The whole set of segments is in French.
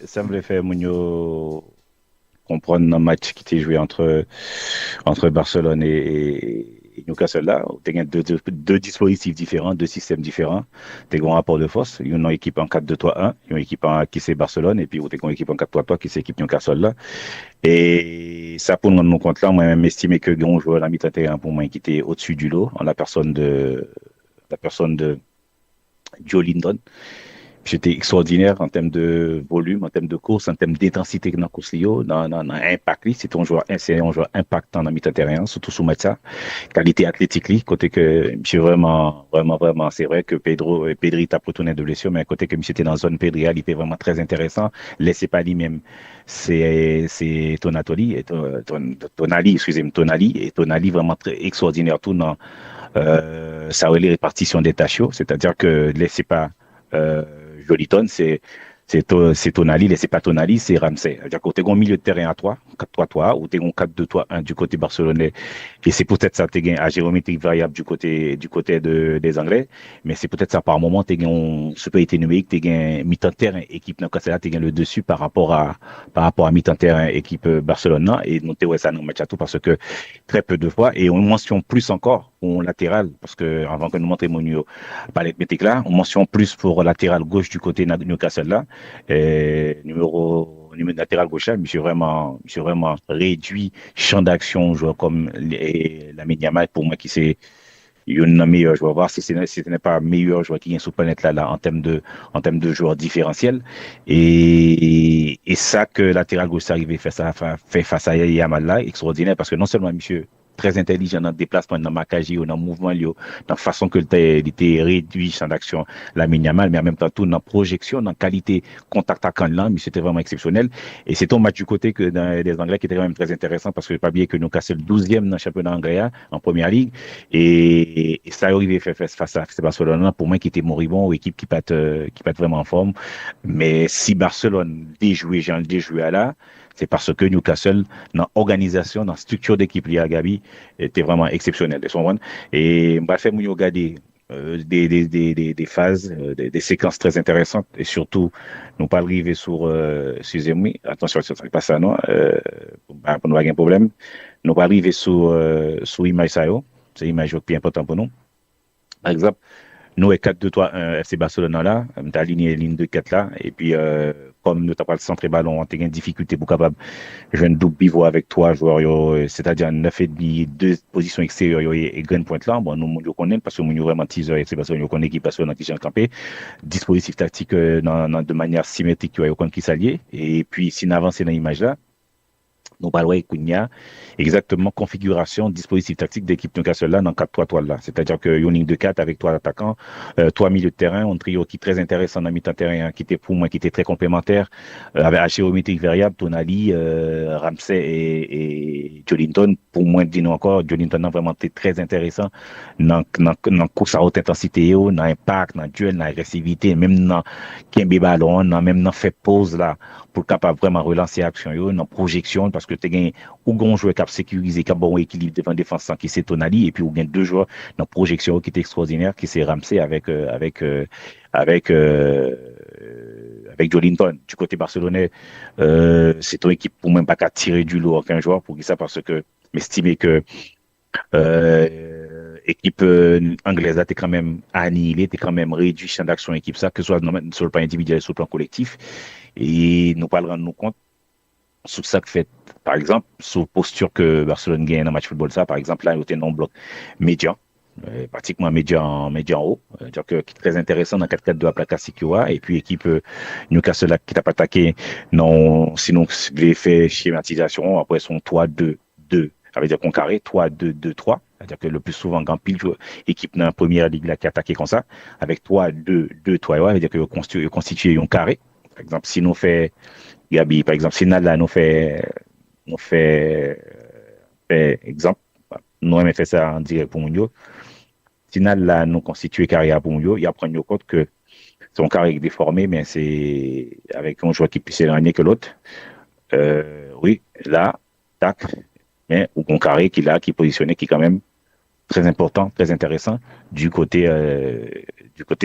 Ça me fait Mounio comprendre dans le match qui était joué entre Barcelone et Newcastle là. Tu as deux dispositifs différents, deux systèmes différents. Tu as un rapport de force. Il y a une équipe en 4-2-3-1, une équipe qui c'est Barcelone, et puis tu as une équipe en 4-3-3 qui c'est l'équipe Newcastle là. Et ça, pour nous rendre compte là, moi-même estimé que un joueur à la mi-temps terrain pour moi qui était au-dessus du lot, en la personne de Joe Linton. J'étais extraordinaire en termes de volume, en termes de course, en termes d'intensité dans la course, dans impact. C'est un joueur impactant dans le milieu terrain, surtout sous match ça. Qualité athlétique, côté que monsieur vraiment, vraiment, vraiment, c'est vrai que Pedri t'a retourné de blessure, mais côté que monsieur était dans la zone Pedri, il était vraiment très intéressant. Laissez pas lui-même. C'est Tonali, Tonali, excusez-moi, Tonali, et Tonali vraiment très extraordinaire tout dans, ça les répartition des tâches, c'est-à-dire que laissez pas, euh, Joliton, c'est Tonali, c'est pas Tonali, c'est Ramsey. C'est-à-dire que tu as un milieu de terrain à toi, 4-3-3, ou tu as un 4-2-3-1 du côté barcelonais. Et c'est peut-être ça, tu as un géométrique variable du côté des Anglais, mais c'est peut-être ça par moment, tu as une supériorité numérique, tu as un mi-temps de terrain équipe, donc c'est là, tu as le dessus par rapport à mi-temps de terrain équipe Barcelone, non? Et nous, ouais, ça, nous match à tout parce que très peu de fois, et on mentionne plus encore au latéral, parce que avant que nous montrions mon palette métrique là, on mentionne plus pour latéral gauche du côté de Newcastle là, numéro latéral gauche là, monsieur vraiment réduit champ d'action, joueur comme la Yamal pour moi qui c'est une meilleur joueur, voir si ce n'est pas meilleur joueur qui est sur planète là en termes de joueurs différentiels. Et ça que latéral gauche est arrivé fait face à Yamal là, extraordinaire parce que non seulement monsieur très intelligent dans le déplacement, dans le marquage, dans le mouvement, dans la façon que il était réduit champ d'action, la Yamal, mais en même temps tout dans la projection, dans la qualité contact à là, mais c'était vraiment exceptionnel. Et c'est un match du côté des Anglais qui était quand même très intéressant parce que je pas oublier que nous cassons le 12e dans le championnat anglais hein, en première ligue. Et ça arrivé faire face à Barcelone, pour moi, qui était moribond, ou équipe qui pas vraiment en forme. Mais si Barcelone déjoué, j'en déjoué à là, c'est parce que Newcastle, dans l'organisation, dans la structure d'équipe liée à Gabi, était vraiment exceptionnel. Et m'a fait nous regarder des phases, des séquences très intéressantes et surtout, nous pas arriver excusez-moi, attention, ça ne pas ça, non, pour nous avoir un problème, nous pas arriver sur image ça, c'est une image qui est importante pour nous. Par exemple, nous, 4-2-3-1 FC Barcelone là, tu as aligné ligne de 4 là, et puis, comme nous t'as pas le centre ballon, on a une difficulté pour capable jouer un double pivot avec toi, joueur, c'est-à-dire 9,5, deux positions extérieures, et grande pointe là. Bon, nous connaissons parce que nous vraiment teaser FC Barcelone, nous connaissons qui passe dans qui campé, dispositif tactique, de manière symétrique, il y a qui s'allier, et puis, si on avance dans l'image là, nous parlons Kounia, exactement configuration, dispositif tactique d'équipe Newcastle là dans 4-3-3 là. C'est-à-dire que une ligne de 4 avec trois attaquants, trois milieux de terrain, un trio qui est très intéressant dans le mi-temps terrain, hein, qui était pour moi, qui était très complémentaire, avec un géométrique variable, Tonali, Ramsey et Jolinton. Pour moi, dis-nous encore, Jolinton a vraiment été très intéressant dans course à haute intensité, dans impact, dans duel, dans agressivité, même dans Kembe ballon, même dans fait pause là pour capable vraiment relancer l'action dans projection parce que tu as ou un joueur qui a sécurisé qui a bon équilibre devant défense qui c'est Tonali et puis ou bien deux joueurs dans projection qui est extraordinaire qui c'est Ramsey avec avec Jolinton du côté barcelonais. C'est une équipe pour même pas qu'à tirer du lot aucun joueur pour ça parce que m'estimer que équipe anglaise, t'es quand même annihilé, t'es quand même réduit champ d'action équipe ça, que ce soit sur le plan individuel, sur le plan collectif. Et nous parlerons de nous compte sur ça que fait, par exemple, sur posture que Barcelone gagne dans un match de football, ça, par exemple, là, il y a un bloc médian, pratiquement médian haut, dire que, qui est très intéressant dans 4-4-2 à Plata Sikioa, et puis équipe Newcastle là, qui t'a pas attaqué, non, sinon, si vous fait schématisation, après son 3-2-2, ça veut dire qu'on carré, 3-2-2-3, c'est-à-dire que le plus souvent, quand pile équipe dans la première ligue là, qui attaqué comme ça, avec 3-2-2-3, ça veut dire que constitué un carré. Par exemple, si nous fait Gabi, par exemple, si Nala nous fait exemple, nous avons fait ça en direct pour nous. Si Nala nous constitue carrière pour nous, il apprend compte que son carré est déformé, mais c'est avec un joueur qui puisse s'éloigner que l'autre. Oui, là, tac, mais ou un carré qui est positionné, qui est quand même très important, très intéressant du côté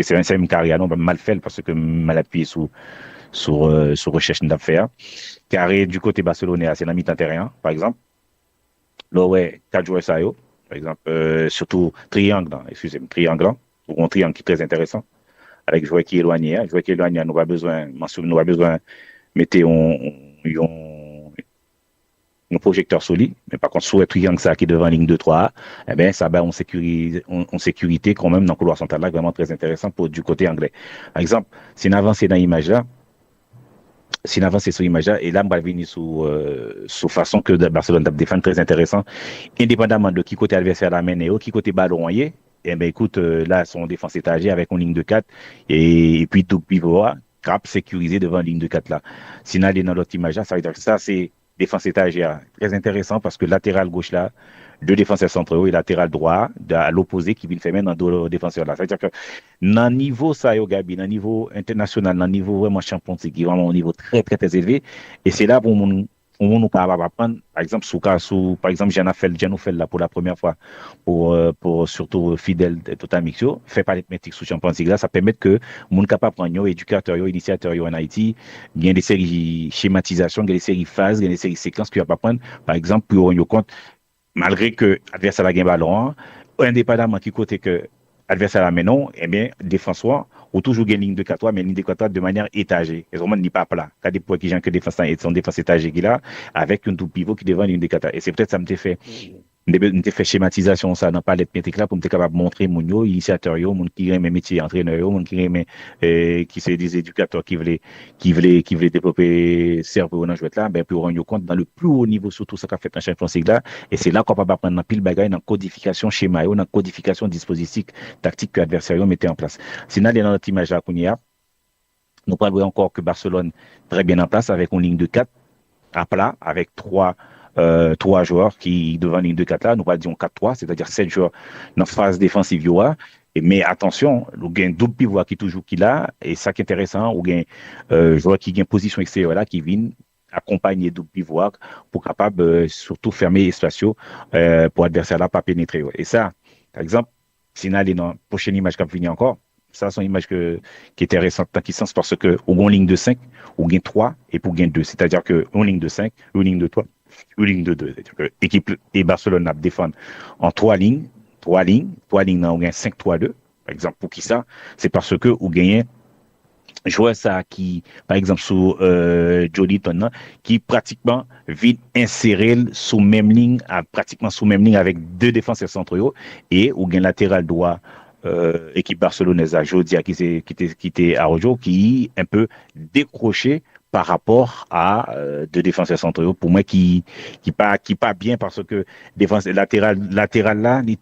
c'est un carré non mal fait parce que mal appuyé sur recherche d'affaires. Carré du côté barcelonais, c'est dans mi-temps terrain, par exemple. Là, ouais, 4 joueurs ça, yo. Par exemple, surtout triangle, excusez-moi, triangle, ou un triangle qui est très intéressant, avec joueur qui est éloigné, hein. Joueur qui est éloigné, nous pas besoin, nous pas besoin, mettez un projecteur solide, mais par contre, sur le triangle ça qui est devant ligne 2-3, eh ben, ça va en sécurité quand même dans le couloir central là, vraiment très intéressant pour du côté anglais. Par exemple, si on avance dans l'image là, si on avance sur l'image là, et là, on va venir sous façon que Barcelone tape défendre très intéressant, indépendamment de qui côté adversaire la mène et qui côté ballon, eh ben, écoute, là, son défense étagée avec une ligne de 4 et puis tout pivot, crap sécurisé devant la ligne de 4 là. Si on allait dans l'autre image là, ça veut dire que ça, c'est défense étagère. Très intéressant parce que latéral gauche là, deux défenseurs centraux et latéral droit à l'opposé qui vient faire dans deux défenseurs là. C'est-à-dire que dans le niveau ça, yo, Gabi, dans le niveau international, dans le niveau vraiment champion, c'est qui est vraiment un niveau très, très, très élevé. Et c'est là pour on nous capable d'apprendre, par exemple, par exemple, j'en ai fait là pour la première fois, pour surtout fidèle Total Mixio, fait parler de métier sous Champions League là, ça permet que mon capable prendre éducateur, initiateur en Haïti, il y a des séries schématisation, il y a des séries phases, il y a des séries séquences qu'il va pas prendre, par exemple, pour rendre compte, malgré que l'adversaire a gagné ballon, indépendamment qui côté que adversaire a menon, eh bien, défenseur, ou toujours une ligne de 4 mais une ligne de 4 de manière étagée. Et vraiment, n'est pas plat. Quand des points qui ont que défense, son défense étagée qui là, avec un tout pivot qui devant une ligne de 4. Et c'est peut-être ça me fait une fait schématisation ça dans palette métrique là pour me capable de montrer mon yo initiateur yo mon qui aime métier entraîneur yo mon qui aime qui c'est des éducateurs qui voulaient développer cerveau dans jouet là ben pour rendre compte dans le plus haut niveau surtout ça qu'a fait dans Champions League là et c'est là qu'on va apprendre dans pile bagaille dans codification schéma yo dans codification dispositif tactique que l'adversaire yo mettait en place sinon dans notre image là qu'on y a nous parlons encore que Barcelone très bien en place avec une ligne de 4 à plat avec trois joueurs qui devant ligne de 4 là, nous pas dire 4-3, c'est-à-dire 7 joueurs dans phase défensive. Mais attention, nous avons un double pivot qui toujours qui là, et ça qui est intéressant, nous avons un joueur qui a une position extérieure là, qui vient accompagner double pivot pour capable surtout fermer l'espace pour l'adversaire là pas pénétrer. Et ça, par exemple, si on a dans la prochaine image qui va venir encore, ça, c'est une image qui est intéressante dans quel sens parce que on a une ligne de 5, on gagne 3 et pour gagner 2. C'est-à-dire que une ligne de 5, une ligne de 3, une ligne de 2. C'est-à-dire que l'équipe et Barcelone a défendre en 3 lignes, on gagne 5-3-2. Par exemple, pour qui ça? C'est parce que on gagne joueur ça qui, par exemple, sous Joliton, qui pratiquement vient insérer pratiquement sous même ligne avec deux défenseurs centraux et ou gagne latéral droit équipe barcelonaise à Jodia qui était à Rojo qui un peu décroché par rapport à deux défenseurs centraux pour moi qui pas bien parce que défense latéral là il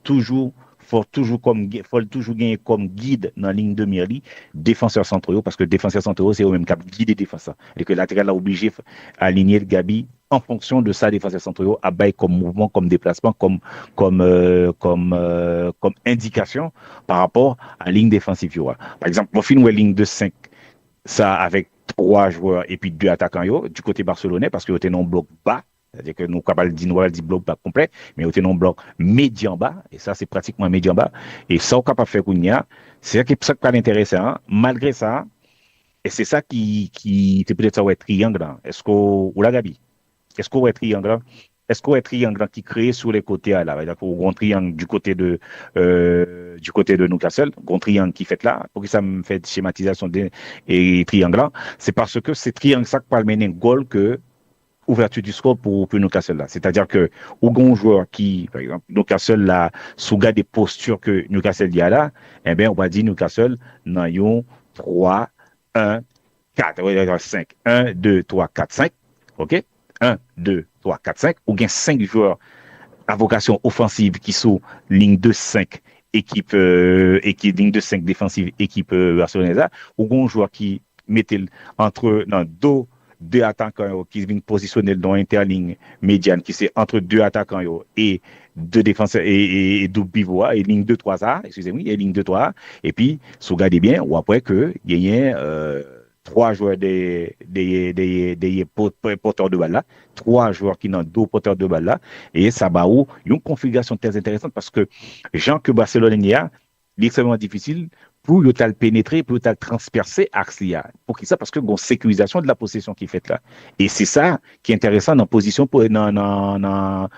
faut toujours gagner comme guide dans la ligne de mire défenseurs centraux parce que défenseurs centraux c'est eux même qui guide les défenseurs et que latéral là obligé aligner le Gabi en fonction de ça défenseurs centraux à bail comme mouvement comme déplacement comme indication par rapport à la ligne défensive par exemple on finit une ligne de 5 ça avec 3 joueurs et puis 2 attaquants du côté barcelonais parce que était non bloc bas. C'est-à-dire que nous sommes capables de dire bloc bas complet, mais on est un bloc médian bas, et ça, c'est pratiquement médian bas. Et ça, on est capable de faire c'est ça qui est intéressant. Malgré ça, et c'est ça qui c'est peut-être ça, ouais, triangle. Est-ce qu'on, ou la Gabi, est-ce qu'on est triangle? Est-ce qu'on est triangle qui crée sur les côtés là? C'est-à-dire qu'on triangle du côté de Newcastle, un triangle qui fait là, pour que ça me fait schématisation et triangle, c'est parce que c'est triangle ça qui va mener un goal que ouverture du score pour Newcastle là. C'est-à-dire que au grand joueur qui, par exemple, Newcastle là, sous garde des postures que Newcastle y a là, eh bien, on va dire Newcastle dans yon 3, 1, 4, 5, 1, 2, 3, 4, 5, ok? 1, 2, 3, 4, 5, ou bien 5 joueurs à vocation offensive qui sont ligne de 5 équipe ligne de 5 défensive équipe barcelonaise ou grand joueur qui mettait entre dans deux attaquants qui viennent positionner dans l'interligne médiane qui c'est entre deux attaquants et deux défenseurs et double pivot et ligne 2-3 excusez-moi et ligne 2-3 et puis si vous regardez bien ou après que il y a 3 joueurs des porteurs de balle là 3 joueurs qui n'ont 2 porteurs de balle là et ça va une configuration très intéressante parce que Jean que Barcelone y a il est extrêmement difficile pour yo tal pénétrer, pour yo tal transpercer axe là. Pour qui ça? Parce que gon sécurisation de la possession qui fait là. Et c'est ça qui est intéressant dans position pour dans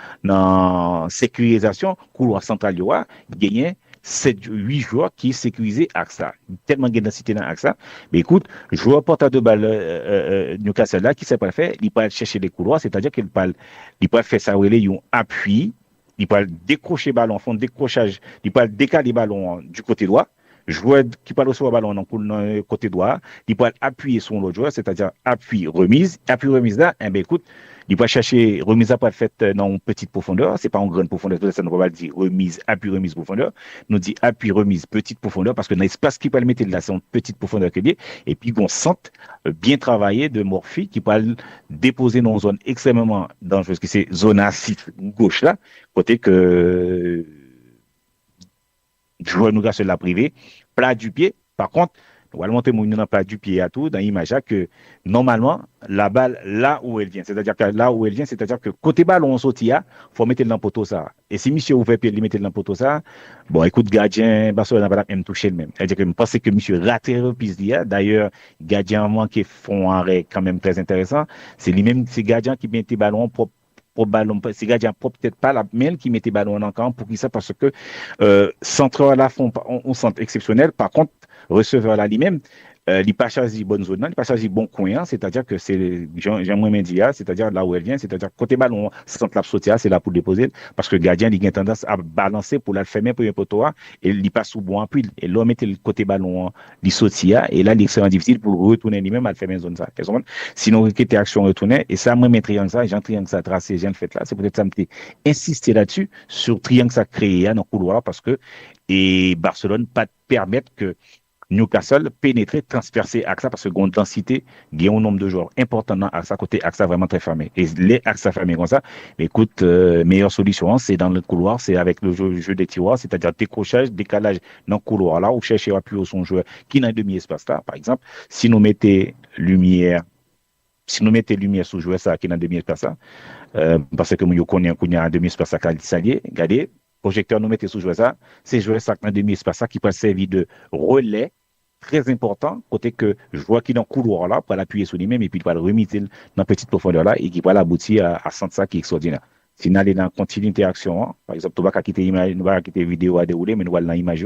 sécurisation couloir central yo a gagné 7-8 joueurs qui sécurisé AXA. Tellement de densité dans AXA. Mais écoute, joueur porteur de balle Newcastle là, qui s'est pas fait, il peut chercher les couloirs, c'est-à-dire qu'il peut faire ça, il un appui, il peut décrocher ballon, fond de décrochage, il peut décaler le ballon du côté droit. Joueur qui peut recevoir le ballon dans le côté droit, il peut appuyer sur l'autre joueur, c'est-à-dire appui remise là, eh bien écoute, il peut chercher remise à pas faite dans une petite profondeur, c'est pas en grande profondeur, ça ne va pas dire remise, appui, remise, profondeur, nous dit appui, remise, petite profondeur, parce que dans l'espace qui peut le mettre là, c'est une petite profondeur qu'il y a, et puis on sent bien travaillé de Morphy qui peut déposer dans une zone extrêmement dangereuse, qui c'est zone acide gauche là, côté que joueur nous sur la privée, plat du pied. Par contre, on va monter mon plat du pied à tout dans l'image que normalement la balle là où elle vient, c'est-à-dire que là où elle vient, c'est-à-dire que côté balle on saute il faut mettre dans le poteau ça. Et si monsieur ouvert pied, il mettre dans le poteau ça, bon écoute gardien Barcelone va même toucher le même. C'est-à-dire que je pense que monsieur raté reprise là. D'ailleurs, gardien qui font un arrêt quand même très intéressant, c'est lui-même ces gardiens qui mettent les ballons propres pour ballon, ces gardiens peut-être pas la même qui mettait ballon en camp pour qui ça parce que centreur là font on sent exceptionnel. Par contre, receveur là lui-même, il pas choisi bonne zone, il pas choisi bon coin, c'est-à-dire que c'est j'aimerais dire, c'est-à-dire là où elle vient, c'est-à-dire côté ballon, centre la sauter, c'est là pour déposer parce que le gardien il a tendance à balancer pour la fermer pour un poteau et il passe sous bon appui et l'homme mettait le côté ballon il sauter et là il est difficile pour retourner lui-même à le fermer zone ça. Sinon il était action retourner et ça moi mes triangle ça, j'ai un triangle ça tracé, j'ai le fait là, c'est peut-être ça me insister là-dessus sur triangle ça créé dans le couloir parce que et Barcelone pas permettre que Newcastle pénétrer, transpercer AXA parce que la densité, il y a un nombre de joueurs important dans AXA, côté AXA vraiment très fermé. Et les AXA fermés comme ça, écoute, meilleure solution, c'est dans le couloir, c'est avec le jeu des tiroirs, c'est-à-dire décrochage, décalage dans le couloir là, où chercher à appuyer son joueur qui n'a demi-espace là, par exemple, si nous mettons lumière sur joueur ça qui n'a demi-espace là, parce que nous connaissons qu'il y a un demi-espace à s'allier, regardez, projecteur nous mettez sous joueur ça, c'est joueur ça qui n'a demi-espace ça qui peut servir de relais très important, côté que je vois qu'il est dans le couloir là, pour l'appuyer sur lui-même et puis il va le remettre dans la petite profondeur là et qui va l'aboutir à sentir ça qui est extraordinaire. Si nous allons dans continue interaction, par exemple, tu vas quitter l'image, nous va quitter vidéo à dérouler, mais nous allons dans l'image,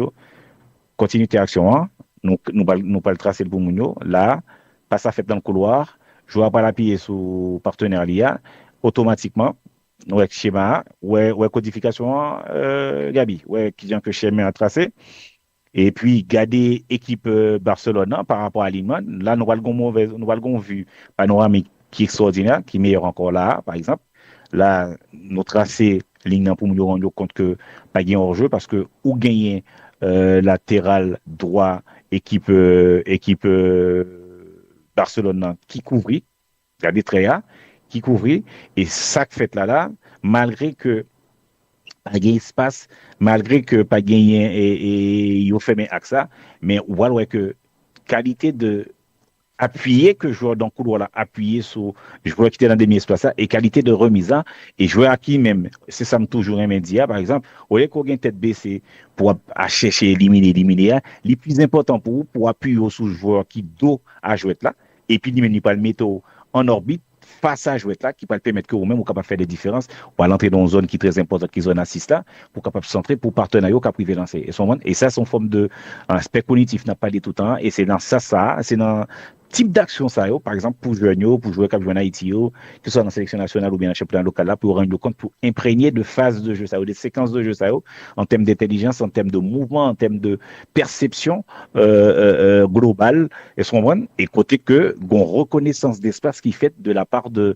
continue interaction, nous pas le tracer pour nous, là, pas ça fait dans le couloir, je vais pas l'appuyer sur partenaire l'IA, automatiquement, ouais, schéma, ouais, codification, Gabi, ouais, qui vient que schéma à tracer. Et puis, garder équipe Barcelone par rapport à l'alignement. Là, nous avons vu panoramique qui est extraordinaire, qui est meilleur encore là, par exemple. Là, nous tracé ligne pour nous rendre compte que pas gagné hors jeu parce que ou gagner latéral droit équipe Barcelone qui couvrit, regardez très qui couvrit et ça fait là malgré que pas gagné espace malgré que pas gagné et il fait mes AXA mais voilà que qualité de appuyer que joueur dans le couloir là appuyer sur joueur qui était dans demi espace et qualité de remise et joueur à qui même c'est ça me toujours immédiat par exemple au lieu qu'on gagne tête baissée pour chercher éliminer le plus important pour appuyer sur joueur qui dos à jouer là et puis il pas le mettre en orbite face à jouer là qui peut permettre que vous-même vous capable faire des différences pour l'entrer dans une zone qui est très importante qui est zone assist là pour capable centrer pour partenaire qui privé lancer et ça c'est une forme de un aspect cognitif n'a pas dit tout le temps et c'est dans ça c'est dans type d'action ça par exemple pour jouer cap jouer en Haïti que ce soit dans la sélection nationale ou bien dans le championnat local là pour rendre compte pour imprégner de phases de jeu ça des séquences de jeu ça en termes d'intelligence en termes de mouvement en termes de perception globale et côté que gon reconnaissance d'espace qui fait de la part de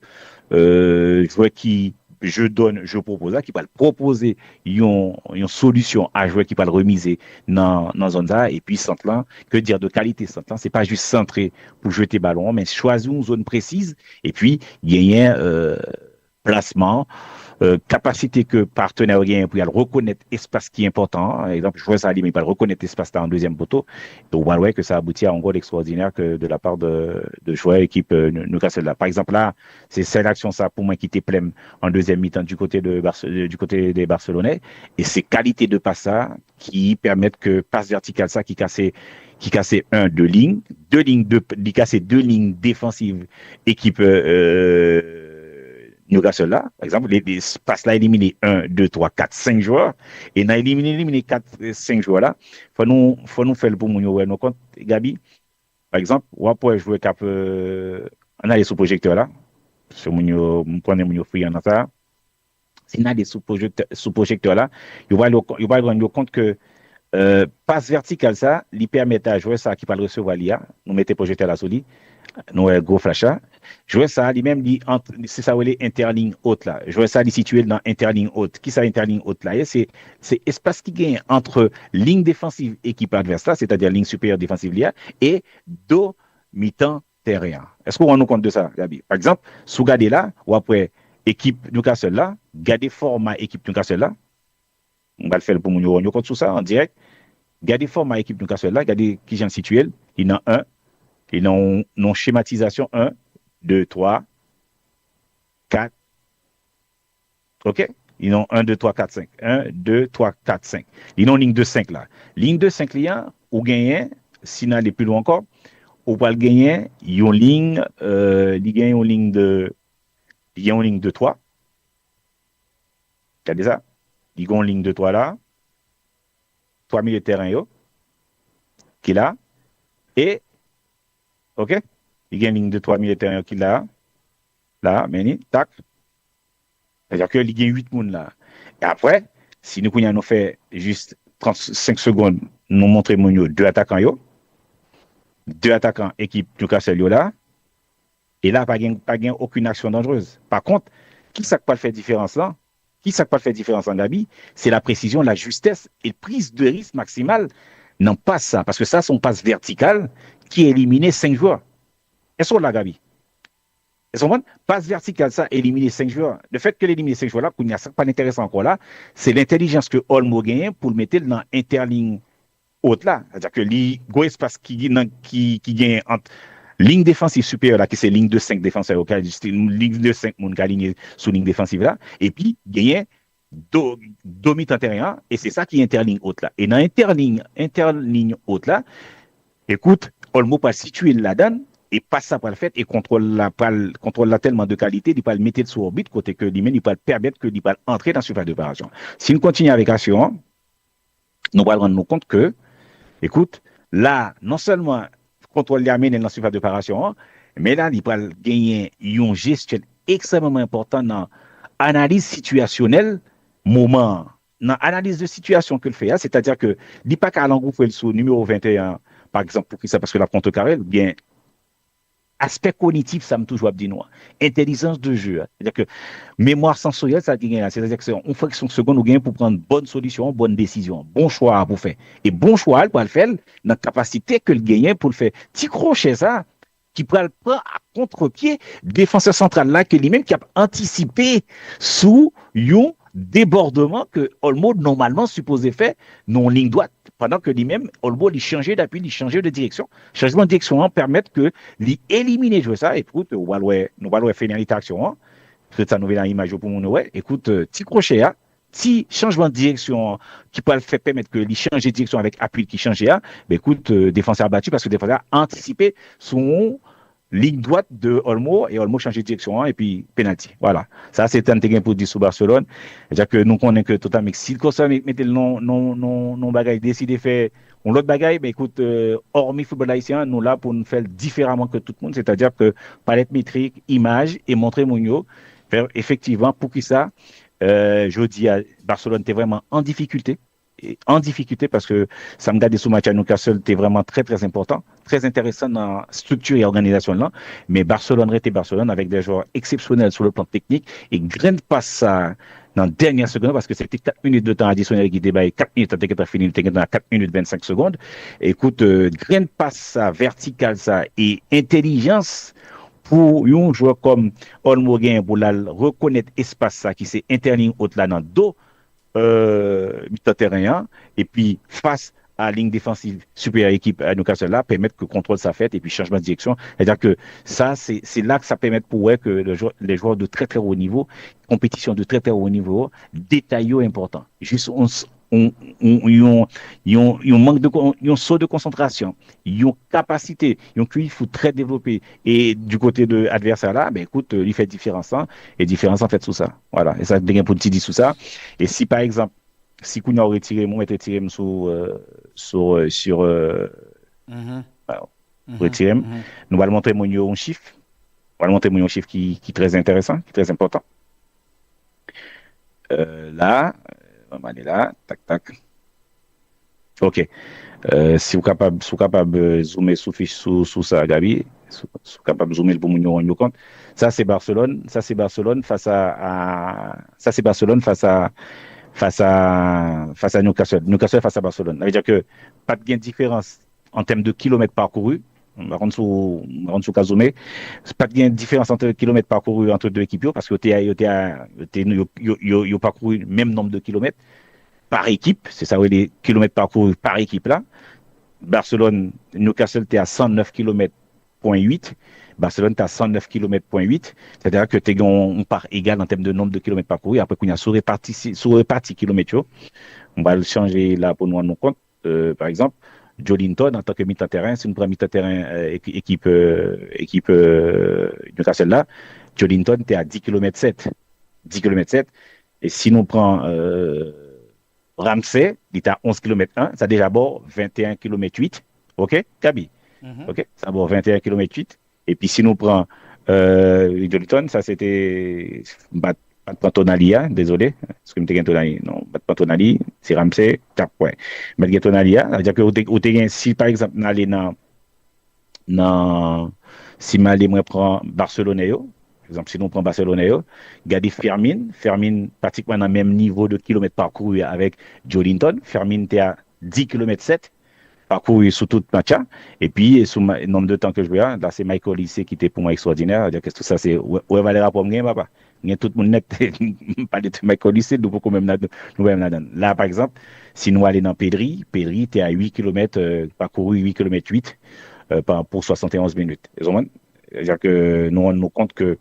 joueurs qui je propose là, qui va le proposer une solution à jouer qui va le remiser dans zone là et puis centre là, que dire de qualité centre là, c'est pas juste centré pour jeter ballon, mais choisir une zone précise et puis gagner placement capacité que partenaire gagne pour reconnaître l'espace qui est important. Par exemple, joueur ça mais pas reconnaître l'espace en deuxième poteau. Donc, on voit que ça aboutit à un goal extraordinaire que de la part de joueurs équipe Newcastle là. Par exemple, là, c'est cette action ça pour moi qui était pleine en deuxième mi-temps du côté du côté des Barcelonais. Et c'est qualité de passe ça qui permettent que passe verticale ça qui cassait qui cassait deux lignes défensives équipe Newcastle là, par exemple, les passes là éliminé 1, 2, 3, 4, 5 joueurs, et dans éliminé 4, 5 joueurs là, faut nous faire le pour nous, ouais, nous compte, Gabi, par exemple, on peut jouer cap, on a les sous-projecteurs là, sur mon prenez mon free en ça, si on a des sous-projecteurs là, il va rendre compte que passe verticale ça, lui permet à jouer ça qui peut le recevoir l'IA, nous mettez projecteur là sur lui, nous gros flash là. Jouer ça lui-même c'est ça où les interlignes hautes là. Jouer ça lui situé dans interligne haute. Qui ça interligne haute là? C'est espace qui gagne entre ligne défensive équipe adverse là, c'est-à-dire ligne supérieure défensive là et dos mi-temps terrain. Est-ce qu'on rend nous compte de ça, Gabi? Par exemple, sous garder là ou après équipe Newcastle là, garder format équipe Newcastle là. On va le faire pour nous rendre compte sur ça en direct. Garder format équipe Newcastle là, garder qui j'en situé, il y en a un. Et non schématisation 1, 2, 3, 4. OK? Ils ont 1, 2, 3, 4, 5. 1, 2, 3, 4, 5. Ils ont ligne de 5 là. Ligne de 5 clients, ou gagner, sinon aller plus loin encore, ou pas le gagner, ils ont ligne, ils gagnent une ligne de 3. Regardez ça. Ils ont une ligne de 3 là. 3 milieux de terrain, yo, qui est là. Et OK? Il y a une ligne de 3 militaires qui est là. Là, mais tac. C'est-à-dire qu'il y a 8 personnes là. Et après, si nous fait juste 35 secondes, nous montrer deux attaquants yo. Deux attaquants équipe Newcastle là. Et là, pas aucune action dangereuse. Par contre, qui ça peut faire différence là? Qui ça peut faire différence en Gabi? C'est la précision, la justesse et prise de risque maximale. Non, pas ça. Parce que ça, c'est une passe verticale qui éliminait 5 joueurs. Est-ce qu'on l'a, Gabi? Est-ce qu'on passe verticale, ça, éliminer 5 joueurs. Le fait que l'éliminer 5 joueurs là, qu'il n'y a pas d'intéressant encore là, c'est l'intelligence que Olmo gagne pour le mettre dans interligne haute là. C'est-à-dire que le espace qui gagne entre ligne défensive supérieure là, qui c'est ligne de 5 défenseurs, ligne de 5 moun qui aligné sous ligne défensive là, et puis gagne domite en terrain, et c'est ça qui est interligne haute là. Et dans interligne haute là, écoute, Olmo pas situé là-dedans et passe ça par le fait et contrôle la tellement de qualité, il peut le mettre sur orbite côté que lui-même il peut permettre que il peut entrer dans la surface d'opération. Si nous continuons avec Assurant, nous allons rendre compte que, écoute, là, non seulement contrôle l'amène dans la surface d'opération, mais là, il peut gagner une gestion extrêmement importante dans l'analyse situationnelle, moment, dans l'analyse de situation que le fait, c'est-à-dire que il pas qu'à l'engouffrer sur numéro 21, par exemple, pour qui ça, parce que la contrecarré, bien, aspect cognitif, ça me toujours dit noir. Intelligence de jeu. C'est-à-dire que mémoire sensorielle, ça gagne là. C'est-à-dire que c'est une fraction de seconde, nous gagnons pour prendre bonne solution, bonne décision, bon choix pour faire. Et bon choix, pour le faire, dans la capacité que le gagne pour le faire. Petit crochet, ça, qui prend à contre-pied, défenseur central là, que lui-même qui a anticipé sous un débordement que Olmo normalement supposé faire non ligne droite pendant que lui-même Olmo il changeait d'appui, il changeait de direction. Changement de direction permet que lui éliminer jouer ça. Écoute, nous allons faire une interaction. C'est ça nous dans l'image pour mon ouais. Écoute, petit crochet petit changement de direction qui peut le faire permettre que lui change de direction avec appui qui change ben écoute, défenseur abattu parce que défenseur a anticipé son ligne droite de Olmo et Olmo change de direction et puis penalty. Voilà. Ça, c'est un terrain pour dire sur Barcelone. C'est-à-dire que nous connaissons que totalement, si le ça mettez le non bagaille, décider de faire un autre bagaille, ben écoute, hormis football haïtien, nous là pour nous faire différemment que tout le monde. C'est-à-dire que palette métrique, image et montrer Mounio, faire effectivement pour qui ça, je dis à Barcelone, t'es vraiment en difficulté parce que ça me garde sous match à Newcastle, c'était vraiment très très important, très intéressant dans la structure et organisation là, mais Barcelone restait Barcelone avec des joueurs exceptionnels sur le plan technique et graine passe ça dans la dernière seconde parce que c'était 4 minutes de temps additionnel qui débat 4 minutes à fini, il était dans 4 minutes 25 secondes. Écoute, graine passe ça, vertical ça et intelligence pour un joueur comme Olmo Gen pour la reconnaître espace ça qui c'est interligne haute là dans dos milieu terrain et puis face à la ligne défensive supérieure équipe à Newcastle là permettre que le contrôle ça fait et puis changement de direction, c'est-à-dire que ça c'est là que ça permet pour ouais, que les joueurs de très très haut niveau, compétition de très très haut niveau, détails importants, juste on, ils ont manque de ils ont saut de concentration, ils ont capacité, ils ont QI faut très développé et du côté de l'adversaire là ben écoute il fait différence hein, et différence en fait sous ça, voilà, et ça devient pour te dire sous ça. Et si par exemple, si Kounia aurait tiré, moi, retiré sur Mhm, alors, mhm, retiré, mhm. nous allons montrer mon un chiffre. On va montrer mon un chiffre qui est très intéressant, qui est très important. Là, on va aller là, tac, tac. OK. Si vous capable de zoomer sous ça, Gabi, si vous capable de zoomer pour nous rendre compte. Ça c'est Barcelone ça c'est Barcelone face à Newcastle. Newcastle face à Barcelone. Ça veut dire que pas de gain de différence en termes de kilomètres parcourus. On va rendre sous Kazumé. Pas de gain de différence entre kilomètres parcourus entre deux équipes parce que tu as parcouru le même nombre de kilomètres par équipe. C'est ça, oui, les kilomètres parcourus par équipe là. Barcelone, Newcastle, tu es à 109 km,8. Barcelone, tu as 109 km,8. C'est-à-dire que tu es en part égale en termes de nombre de kilomètres parcourus. Après, qu'on a sous-réparti kilomètres, on va le changer là pour nous rendre compte. Par exemple, Jolinton, en tant que mi-terrain, si nous prenons mi-terrain équipe Newcastle là, Jolinton, tu es à 10 km 7. 10 km 7. Et si nous prenons Ramsey, il est à 11 km 1, ça a déjà bord 21 km 8. OK, Kaby? Mhm. OK, ça bord 21 km 8. Et puis si nous prenons Jolinton, ça c'était pas Tonali, hein, désolé. Parce que je Tonali. Non, pas Tonali, c'est Ramsey, 4 points. Mais Tonali, ça veut dire que si par exemple, on allait dans si mal me prend Barcelone, par exemple, si nous prenons Barcelone, regardez Fermin pratiquement dans le même niveau de kilomètres parcourus avec Jolinton. Fermin était à 10 km 7 parcouru sous toute match. Et puis, sous le nombre de temps que je vois, là, c'est Michael Lycée qui était pour moi extraordinaire. Dire que tout ça, c'est ouais, Valera pour moi, papa. Il y a tout le monde net, pas de Michael Lycée, nous pouvons même là-dedans. Là, par exemple, si nous allons dans Pedri était à 8 km, parcouru 8 km 8 pour 71 minutes. C'est-à-dire que nous rendons compte que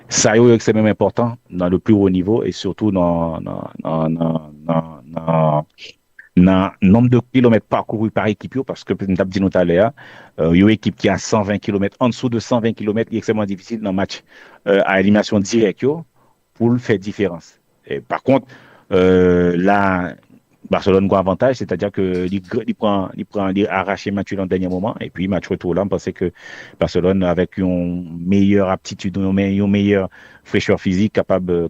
ça, c'est même important dans le plus haut niveau et surtout dans le nombre de kilomètres parcourus par équipe, parce que, comme dit tout à l'heure, il y a une équipe qui a 120 km, en dessous de 120 km, il est extrêmement difficile dans le match à élimination directe pour le faire différence. Et par contre, là, Barcelone a un avantage, c'est-à-dire que il arrache match dans le dernier moment, et puis match retour là, on pensait que Barcelone, avec une meilleure aptitude, une meilleure fraîcheur physique, capable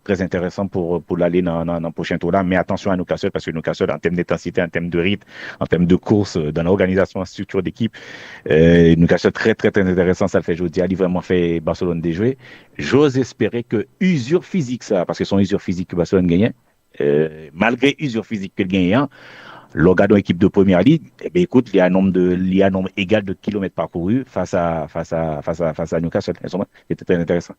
très intéressant pour l'aller dans le prochain tour là. Mais attention à Newcastle, parce que Newcastle, en termes d'intensité, en termes de rythme, en termes de course, dans l'organisation, en structure d'équipe, Newcastle très, très, très intéressant, ça le fait jeudi. Il a vraiment fait Barcelone déjouer. J'ose espérer que usure physique, ça, parce que son usure physique que Barcelone gagnait, malgré usure physique que le gagnant, l'organo équipe de première ligue, eh bien, écoute, il y a un nombre égal de kilomètres parcourus face à Newcastle. C'était très intéressant.